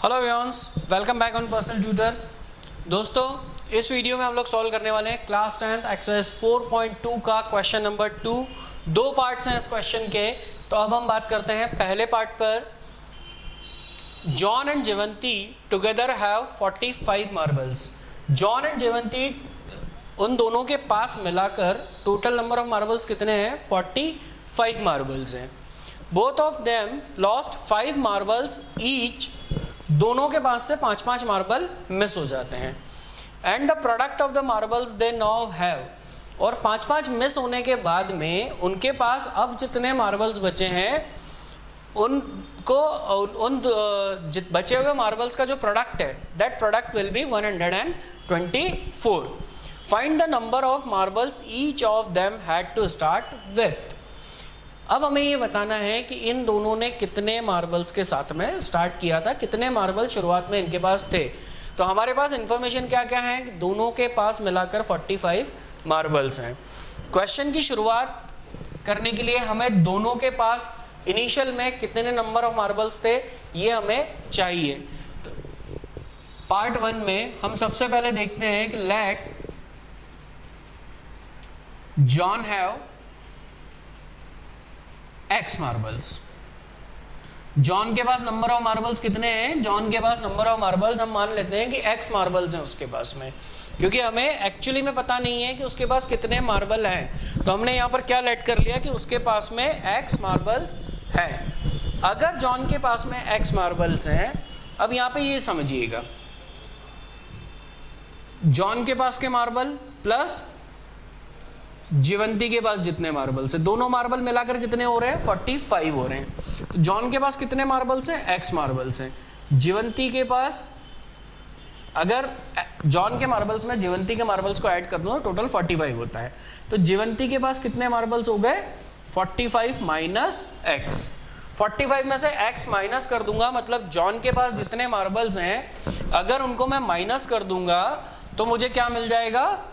Hello everyone, welcome back on personal tutor. दोस्तों, इस video में हम लोग सॉल्व करने वाले हैं क्लास 10th एक्सरसाइज 4.2 का क्वेश्चन नंबर 2। दो पार्ट्स हैं इस क्वेश्चन के। तो अब हम बात करते हैं पहले पार्ट पर। John and Jaywanti together have 45 marbles. John and Jaywanti उन दोनों के पास मिलाकर टोटल नंबर ऑफ मार्बल्स कितने हैं? 45 मार्बल्स हैं। Both of them lost 5 marbles each. दोनों के पास से 5-5 मार्बल मिस हो जाते हैं। And the product of the marbles they now have. और 5-5 मिस होने के बाद में उनके पास अब जितने मार्बल्स बचे हैं उनको उन बचे हुए मार्बल्स का जो प्रोडक्ट है that product will be 124। Find the number of marbles each of them had to start with. अब हमें ये बताना है कि इन दोनों ने कितने मार्बल्स के साथ में स्टार्ट किया था, कितने मार्बल शुरुआत में इनके पास थे। तो हमारे पास इंफॉर्मेशन क्या क्या है कि दोनों के पास मिलाकर 45 मार्बल्स हैं। क्वेश्चन की शुरुआत करने के लिए हमें दोनों के पास इनिशियल में कितने नंबर ऑफ मार्बल्स थे ये हमें चाहिए। तो पार्ट 1 में हम सबसे पहले देखते हैं कि let John have X marbles. John के पास नंबर ऑफ मार्बल्स कितने हैं? जॉन के पास नंबर ऑफ मार्बल्स हम मान लेते हैं कि X मार्बल्स हैं उसके पास में, क्योंकि हमें एक्चुअली में पता नहीं है कि उसके पास कितने मार्बल हैं। तो हमने यहाँ पर क्या लेट कर लिया कि उसके पास में X मार्बल्स हैं। अगर जॉन के पास में X मार्बल्स हैं, अब यहाँ पे ये समझिएगा, जॉन के पास के मार्बल प्लस जीवंती के पास जितने मार्बल्स हैं, दोनों मार्बल मिलाकर कितने हो रहे हैं? 45 हो रहे हैं। तो जॉन के पास कितने मार्बल्स हैं? X मार्बल्स हैं। जीवंती के पास, अगर जॉन के मार्बल्स में जीवंती के मार्बल्स को ऐड कर दो टोटल 45 होता है। तो जीवंती के पास कितने मार्बल्स हो गए? 45 माइनस X। 45 में से X माइनस कर दूंगा, मतलब जॉन के पास जितने मार्बल्स हैं अगर उनको मैं माइनस कर दूंगा तो मुझे क्या मिल जाएगा?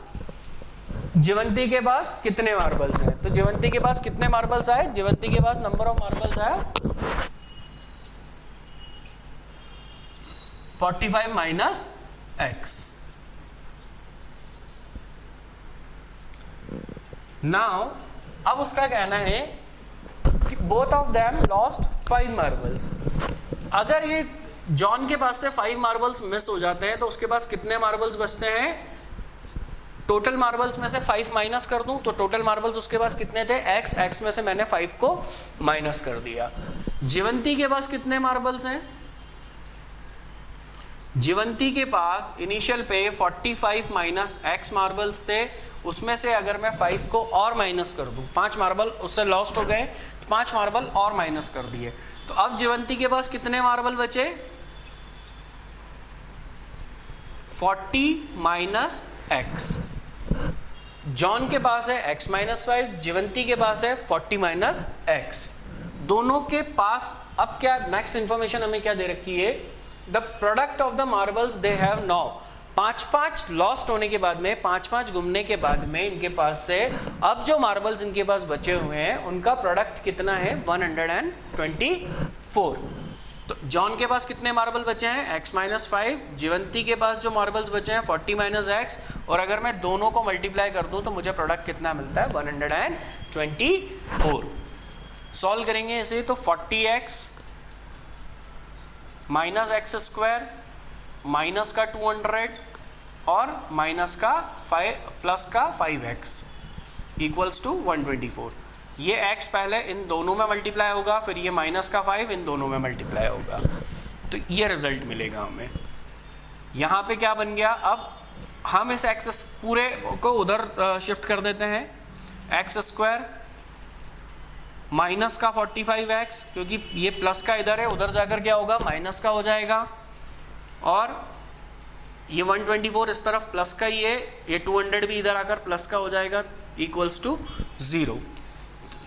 जीवंती के पास कितने मार्बल्स हैं। तो जीवंती के पास कितने मार्बल्स आए? जीवंती के पास नंबर ऑफ मार्बल्स आया 45 माइनस X। नाउ अब उसका कहना है कि both of them lost 5 marbles. अगर ये जॉन के पास से 5 मार्बल्स मिस हो जाते हैं तो उसके पास कितने मार्बल्स बचते हैं? टोटल मार्बल्स में से 5 माइनस कर दूं तो टोटल मार्बल्स उसके पास कितने थे? X में से मैंने 5 को माइनस कर दिया। जीवंती के पास कितने मार्बल्स हैं? जीवंती के पास इनिशियल पे 45 माइनस X मार्बल्स थे। उसमें से अगर मैं 5 को और माइनस कर दूं, 5 मार्बल उससे लॉस्ट हो गए, तो 5 मार्बल और माइनस कर दिए। तो अब जीवंती के पास कितने मार्बल बचे? 40 माइनस X। जॉन के पास है X माइनस 5, जीवंती के पास है 40 माइनस X। दोनों के पास अब क्या नेक्स्ट इंफॉर्मेशन हमें क्या दे रखी है? The product of the marbles they have now. 5-5 lost होने के बाद में, 5-5 घूमने के बाद में इनके पास से अब जो मार्बल्स इनके पास बचे हुए हैं उनका प्रोडक्ट कितना है? 124। तो जॉन के पास कितने मार्बल बचे हैं? X minus 5। जीवंती के पास जो मार्बल्स बचे हैं 40 माइनस X। और अगर मैं दोनों को मल्टीप्लाई कर दूं तो मुझे प्रोडक्ट कितना मिलता है? 124। सॉल्व करेंगे इसे तो 40x minus x square minus का 200 और माइनस का 5 प्लस का 5x इक्वल्स टू 124। ये x पहले इन दोनों में मल्टीप्लाई होगा, फिर ये माइनस का 5 इन दोनों में मल्टीप्लाई होगा, तो ये रिजल्ट मिलेगा हमें। यहाँ पे क्या बन गया? अब हम इस x पूरे को उधर शिफ्ट कर देते हैं। एक्स स्क्वायर माइनस का 45x, क्योंकि ये प्लस का इधर है, उधर जाकर क्या होगा? माइनस का हो जाएगा। और ये 124 इस तरफ प्लस का ही है, ये 200 भी इधर आकर प्लस का हो जाएगा, इक्वल्स टू 0।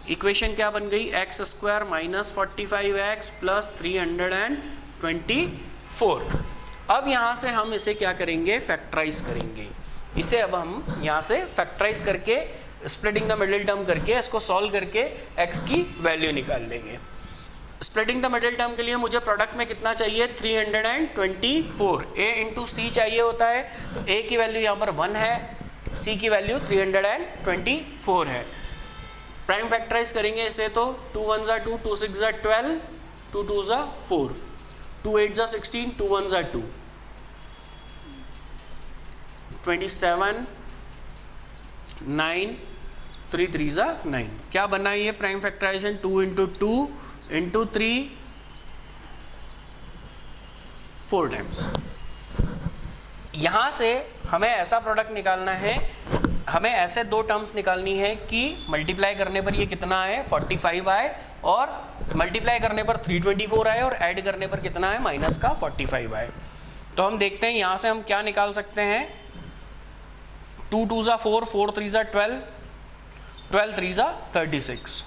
इक्वेशन क्या बन गई? X square minus 45x plus 324। अब यहाँ से हम इसे क्या करेंगे? फैक्टराइज करेंगे इसे। अब हम यहाँ से फैक्टराइज करके स्प्लिटिंग द मिडिल टर्म करके इसको सॉल्व करके x की वैल्यू निकाल लेंगे। स्प्लिटिंग द मिडिल टर्म के लिए मुझे प्रोडक्ट में कितना चाहिए 324, a इंटू सी चाहिए होता है, तो a की वैल्यू यहाँ पर 1 है, c की वैल्यू 324 है। प्राइम फैक्टराइज करेंगे इसे तो 2 1 ज़ा 2, 2 6 ज़ा 12, 2 2 ज़ा 4, 2 8 ज़ा 16, 2 1 ज़ा 2, 27, 9, 3 3 ज़ा 9। क्या बना ये prime factorization 2 into 2 into 3, 4 times. यहाँ से हमें ऐसा प्रोडक्ट निकालना है, हमें ऐसे दो टर्म्स निकालनी है कि मल्टीप्लाई करने पर ये कितना आए 45 आए, और मल्टीप्लाई करने पर 324 आए, और ऐड करने पर कितना है माइनस का 45 आए। तो हम देखते हैं यहाँ से हम क्या निकाल सकते हैं। 2 2 ज़ा 4, 4 3 ज़ा 12, 12 3 ज़ा 36,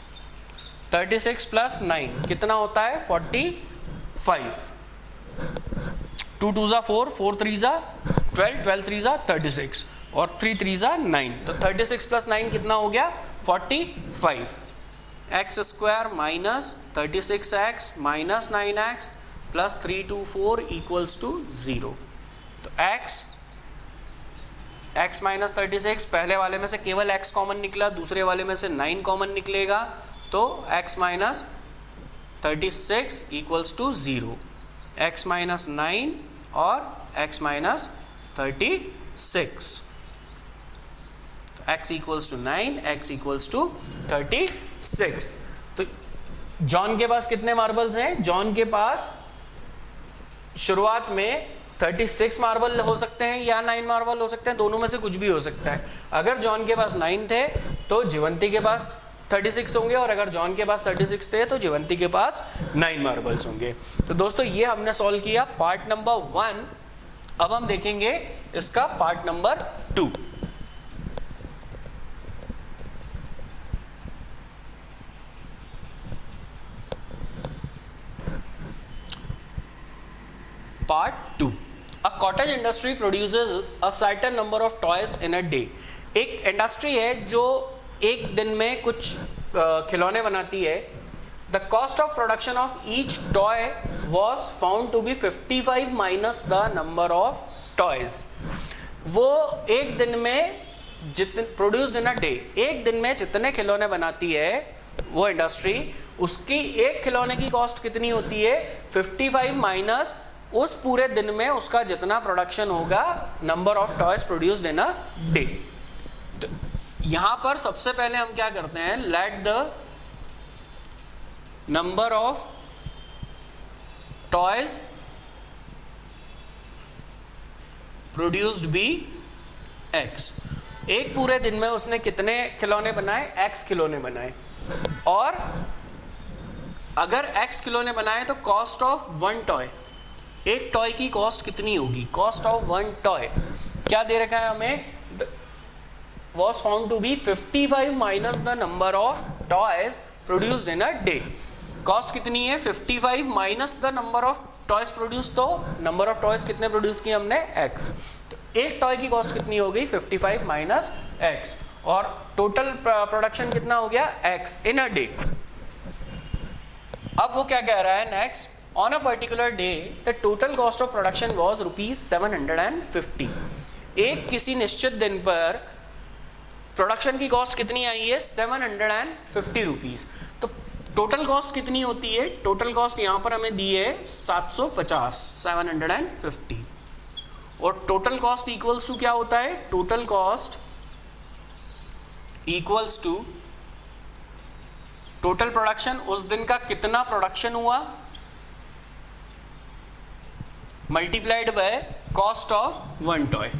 36 प्लस 9 कितना होता है 45। 2 2 ज़ा 4, 4 3 ज़ा 12, 12 3 ज़ा 36, और 3 3 ज़ा 9, तो 36 प्लस 9 कितना हो गया 45। X square minus 36x minus 9x plus 324 equals to 0। तो x माइनस 36, पहले वाले में से केवल x कॉमन निकला, दूसरे वाले में से 9 कॉमन निकलेगा, तो x minus 36 equals to 0, x minus 9 और x minus 36, x equals to 9, x equals to 36। तो जॉन के पास कितने मार्बल्स हैं? जॉन के पास शुरुआत में 36 मार्बल हो सकते हैं या 9 मार्बल हो सकते हैं, दोनों में से कुछ भी हो सकता है। अगर जॉन के पास 9 थे तो जीवंती के पास 36 होंगे, और अगर जॉन के पास 36 थे तो जीवंती के पास 9 मार्बल्स होंगे। तो दोस्तों ये हमने सॉल्व किया पार्ट नंबर 1। अब हम देखेंगे इसका part number 2। Part 2. A cottage industry produces a certain number of toys in a day. एक इंडस्ट्री है जो एक दिन में कुछ खिलौने बनाती है। The cost of production of each toy was found to be 55 minus the number of toys. वो एक दिन में जितने produced in a day, एक दिन में जितने खिलौने बनाती है वो इंडस्ट्री, उसकी एक खिलौने की कॉस्ट कितनी होती है 55 माइनस उस पूरे दिन में उसका जितना प्रोडक्शन होगा number of toys produced in a day. तो यहां पर सबसे पहले हम क्या करते हैं, let the number of toys produced be x. एक पूरे दिन में उसने कितने खिलौने बनाए, एक्स खिलौने बनाए, और अगर एक्स खिलौने बनाए तो कॉस्ट ऑफ वन टॉय, एक टॉय की कॉस्ट कितनी होगी, कॉस्ट ऑफ वन टॉय क्या दे रखा है हमें, was found to be 55 minus the number of toys produced in a day. Cost कितनी है 55 minus the number of toys produce, तो नंबर ऑफ टॉयज कितने प्रोड्यूस किए हमने x, तो एक टॉय की कॉस्ट कितनी हो गई 55 माइनस x, और टोटल प्रोडक्शन कितना हो गया x इन अ डे। अब वो क्या कह रहा है next, on a particular day the total cost of production was rupees 750। एक किसी निश्चित दिन पर प्रोडक्शन की कॉस्ट कितनी आई है 750 रुपीज। तो टोटल कॉस्ट कितनी होती है, टोटल कॉस्ट यहाँ पर हमें दी है 750, 750, और टोटल कॉस्ट इक्वल्स टू क्या होता है, total cost equals to total production, उस दिन का कितना प्रोडक्शन हुआ multiplied by cost of one toy.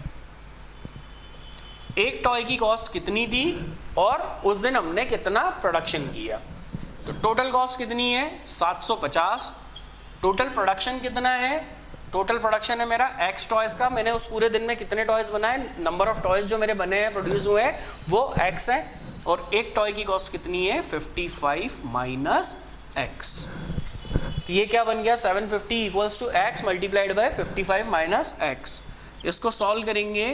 एक टॉय की कॉस्ट कितनी थी और उस दिन हमने कितना प्रोडक्शन किया, तो टोटल कॉस्ट कितनी है 750, टोटल प्रोडक्शन कितना है, टोटल प्रोडक्शन है मेरा एक्स टॉयज का, मैंने उस पूरे दिन में कितने टॉयज बनाए, नंबर ऑफ टॉयज जो मेरे बने हैं प्रोड्यूस हुए हैं वो एक्स है, और एक टॉय की कॉस्ट कितनी है 55 माइनस एक्स। तो ये क्या बन गया 750 equals to x multiplied by 55 minus x. इसको सॉल्व करेंगे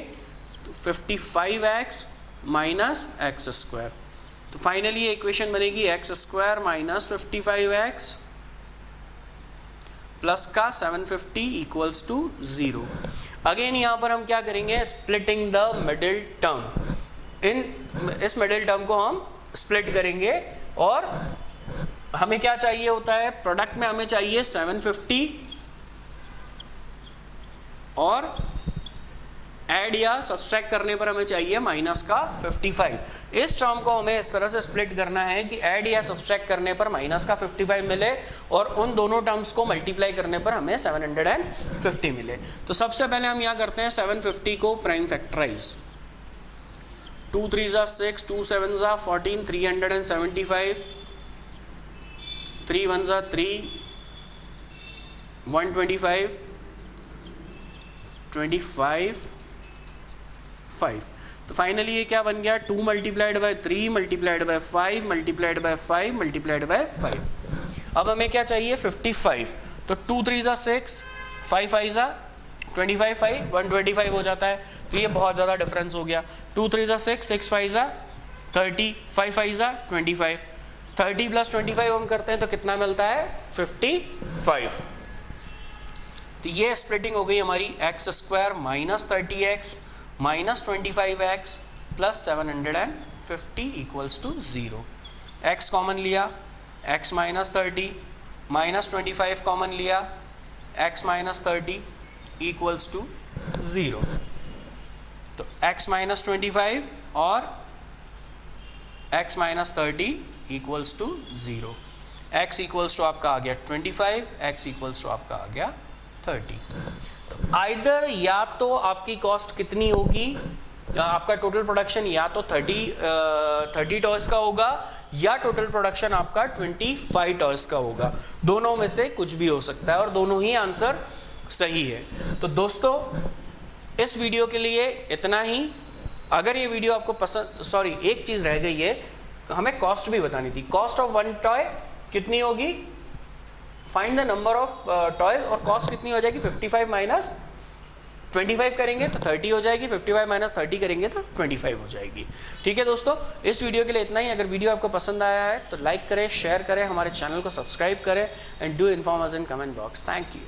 तो 55x माइनस एक्स स्क्वायर, तो फाइनली ये इक्वेशन बनेगी x square minus 55x plus का 750 इक्वल्स टू 0। अगेन यहाँ पर हम क्या करेंगे, स्प्लिटिंग द मिडिल टर्म। इस मिडिल टर्म को हम स्प्लिट करेंगे और हमें क्या चाहिए होता है, प्रोडक्ट में हमें चाहिए 750 और ऐड या सब्सट्रैक्ट करने पर हमें चाहिए माइनस का 55। इस टर्म को हमें इस तरह से स्प्लिट करना है कि ऐड या सब्सट्रैक्ट करने पर माइनस का 55 मिले और उन दोनों टर्म्स को मल्टीप्लाई करने पर हमें 750 मिले। तो सबसे पहले हम यहाँ करते हैं 750 को प्राइम फैक्टराइज। 2 3 6, 2 7 14, 375, 3 1 3, 125, 25, 5। तो फाइनली ये क्या बन गया, 2 multiplied by 3 multiplied by 5 multiplied by 5 multiplied by 5। अब हमें क्या चाहिए, 55। तो 2 3 6, 5 5 25, 5 125 हो जाता है। तो ये बहुत ज़्यादा डिफरेंस हो गया। 2 3 6, 6 5 30, 5 5 25, 30 प्लस 25 हम करते हैं तो कितना मिलता है, 55। तो ये स्प्लिटिंग हो गई हमारी x square minus 30x minus 25x plus 750 equals to 0। x common लिया, x माइनस 30 माइनस 25 कॉमन लिया, x माइनस 30 इक्वल्स टू 0। तो x माइनस 25 और x minus 30 equals to 0। x equals to आपका आ गया 25, x इक्वल्स टू आपका आ गया 30। तो आइदर या तो आपकी कॉस्ट कितनी होगी, आपका टोटल प्रोडक्शन या तो 30 टॉयज का होगा या टोटल प्रोडक्शन आपका 25 टॉयज का होगा। दोनों में से कुछ भी हो सकता है और दोनों ही आंसर सही है। तो दोस्तों इस वीडियो के लिए इतना ही। अगर ये वीडियो आपको पसंद, सॉरी एक चीज़ रह गई है, हमें कॉस्ट भी बतानी थी। कॉस्ट ऑफ 1 टॉय कितनी होगी, find the number of toys, और कॉस्ट कितनी हो जाएगी, 55 माइनस 25 करेंगे तो 30 हो जाएगी, 55 माइनस 30 करेंगे तो 25 हो जाएगी। ठीक है दोस्तों, इस वीडियो के लिए इतना ही। अगर वीडियो आपको पसंद आया है तो लाइक करें, शेयर करें, हमारे चैनल को सब्सक्राइब करें and do inform us in comment box. Thank you.